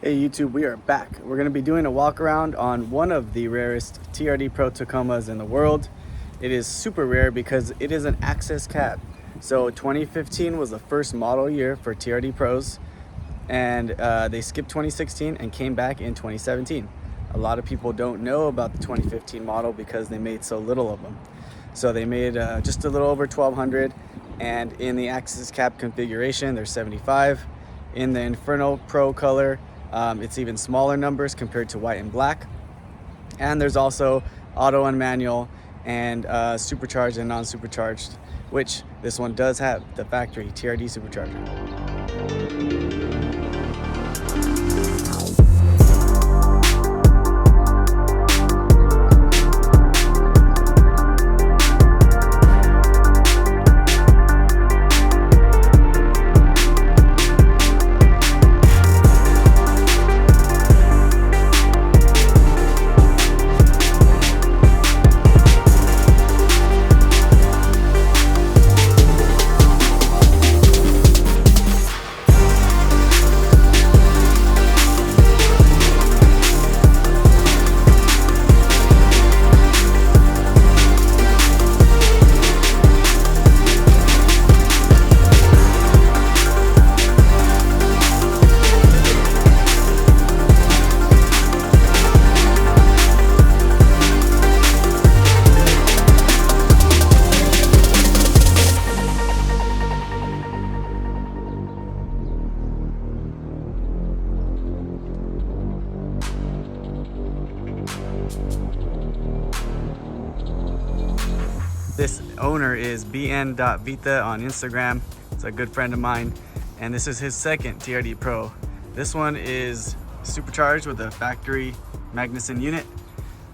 Hey YouTube, we are back. We're going to be doing a walk around on one of the rarest TRD Pro Tacomas in the world. It is super rare because it is an access cab. So 2015 was the first model year for TRD Pros, and they skipped 2016 and came back in 2017. A lot of people don't know about the 2015 model because they made so little of them. So they made just a little over 1,200, and in the access cab configuration there's 75. In the Inferno Pro color, it's even smaller numbers compared to white and black. And there's also auto and manual and supercharged and non-supercharged, which this one does have the factory TRD Supercharger. This owner is bn.vita on Instagram. It's a good friend of mine, and this is his second TRD Pro. This one is supercharged with a factory Magnuson unit.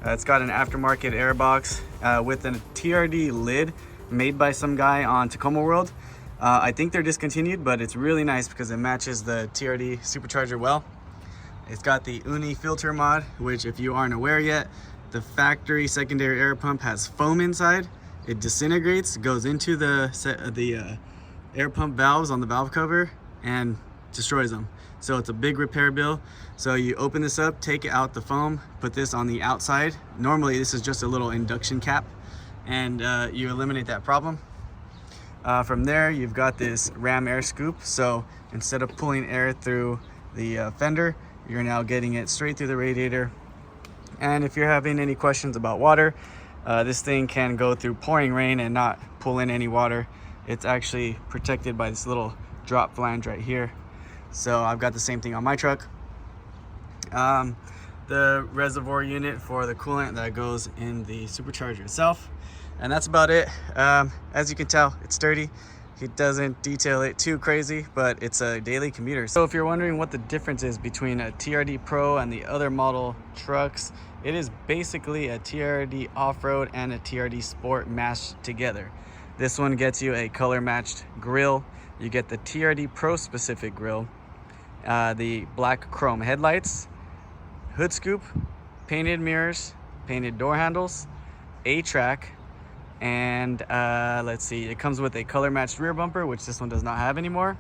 It's got an aftermarket airbox with a TRD lid made by some guy on Tacoma World. I think they're discontinued, but it's really nice because it matches the TRD Supercharger well. It's got the Uni filter mod, which, if you aren't aware yet, the factory secondary air pump has foam inside. It disintegrates, goes into the air pump valves on the valve cover and destroys them. So it's a big repair bill. So you open this up, take out the foam, put this on the outside. Normally this is just a little induction cap, and you eliminate that problem. From there, you've got this ram air scoop. So instead of pulling air through the fender, you're now getting it straight through the radiator. And if you're having any questions about water, this thing can go through pouring rain and not pull in any water. It's actually protected by this little drop flange right here. So I've got the same thing on my truck. The reservoir unit for the coolant that goes in the supercharger itself. And that's about it. As you can tell, it's sturdy. He doesn't detail it too crazy, but it's a daily commuter. So if you're wondering what the difference is between a TRD Pro and the other model trucks, it is basically a TRD Off-Road and a TRD Sport mashed together. This one gets you a color matched grille. You get the TRD Pro specific grille, the black chrome headlights, hood scoop, painted mirrors, painted door handles, A-track, and let's see, it comes with a color matched rear bumper, which this one does not have anymore,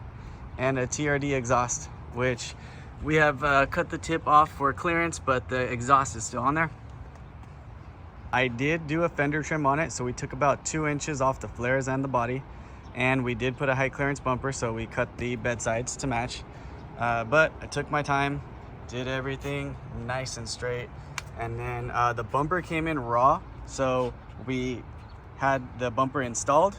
and a TRD exhaust, which we have cut the tip off for clearance, but the exhaust is still on there. I did do a fender trim on it, so we took about 2 inches off the flares and the body, and we did put a high clearance bumper, so we cut the bed sides to match. But I took my time, did everything nice and straight, and then the bumper came in raw, so we had the bumper installed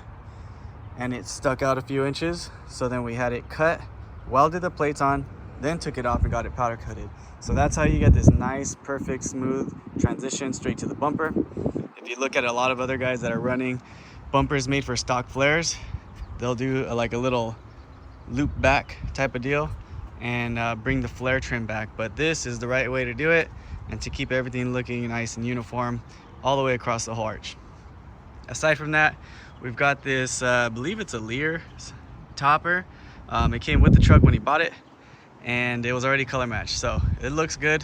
and it stuck out a few inches, so then we had it cut, welded the plates on, then took it off and got it powder coated. So that's how you get this nice, perfect, smooth transition straight to the bumper. If you look at a lot of other guys that are running bumpers made for stock flares, they'll do like a little loop back type of deal and bring the flare trim back. But this is the right way to do it and to keep everything looking nice and uniform all the way across the whole arch. Aside from that, we've got this, I believe it's a Lear topper. It came with the truck when he bought it, and it was already color matched, so it looks good.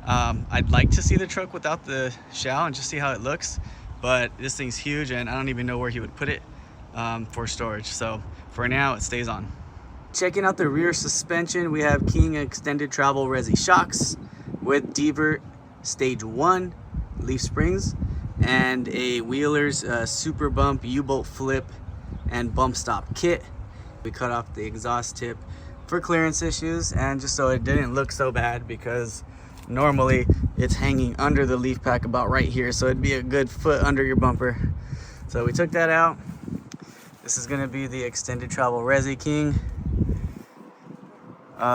I'd like to see the truck without the shell and just see how it looks, but this thing's huge and I don't even know where he would put it for storage. So for now, it stays on. Checking out the rear suspension, we have King Extended Travel Resi shocks with Deaver Stage 1 leaf springs and a Wheeler's Super Bump U-bolt flip and bump stop kit. We cut off the exhaust tip for clearance issues and just so it didn't look so bad, because normally it's hanging under the leaf pack about right here, so it'd be a good foot under your bumper. So we took that out. This is going to be the Extended Travel Resi King.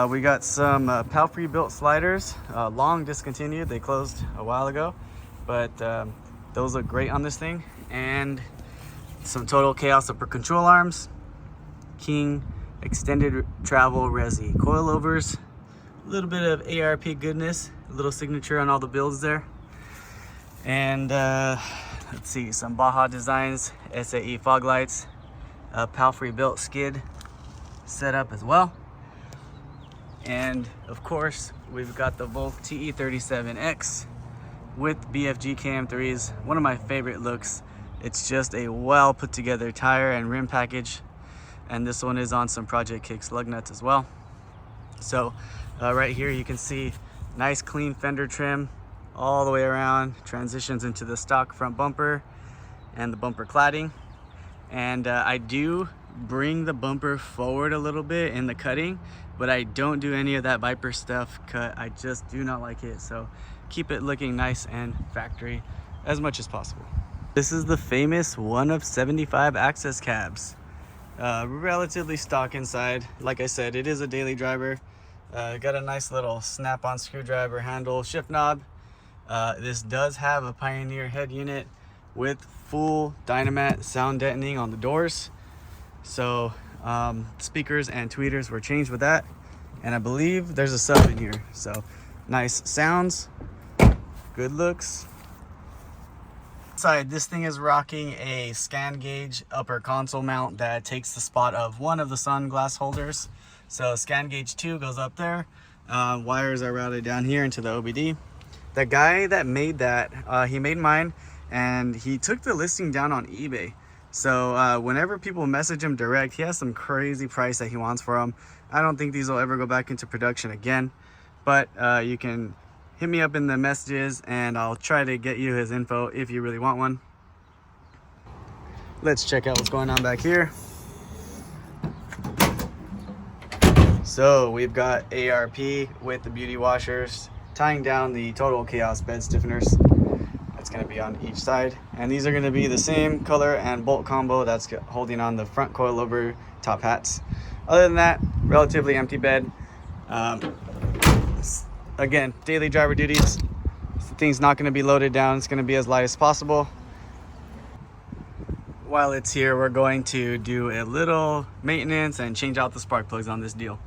We got some Palfrey built sliders, long discontinued. They closed a while ago, but those look great on this thing. And some Total Chaos upper control arms, King Extended Travel Resi coilovers, a little bit of ARP goodness, a little signature on all the builds there. And let's see, some Baja Designs SAE fog lights, Palfrey built skid setup as well. And of course, we've got the Volt TE37X with BFG KM3s. One of my favorite looks. It's just a well put together tire and rim package. And this one is on some Project Kicks lug nuts as well. So right here you can see nice clean fender trim all the way around, transitions into the stock front bumper and the bumper cladding. And I do bring the bumper forward a little bit in the cutting, but I don't do any of that Viper stuff cut. I just do not like it. So keep it looking nice and factory as much as possible. This is the famous 1 of 75 access cabs. Relatively stock inside. Like I said, it is a daily driver. Got a nice little snap-on screwdriver handle shift knob. This does have a Pioneer head unit with full Dynamat sound deadening on the doors. So speakers and tweeters were changed with that, and I believe there's a sub in here. So nice sounds, good looks. Inside, this thing is rocking a scan gauge upper console mount that takes the spot of one of the sunglass holders. So scan gauge 2 goes up there. Wires are routed down here into the OBD. The guy that made that, he made mine, and he took the listing down on eBay. So whenever people message him direct, he has some crazy price that he wants for them. I don't think these will ever go back into production again, but you can hit me up in the messages and I'll try to get you his info if you really want one. Let's check out what's going on back here. So we've got ARP with the beauty washers tying down the Total Chaos bed stiffeners. It's going to be on each side, and these are going to be the same color and bolt combo that's holding on the front coilover top hats. Other than that, relatively empty bed. Again, daily driver duties. The thing's not going to be loaded down. It's going to be as light as possible. While it's here, we're going to do a little maintenance and change out the spark plugs on this deal.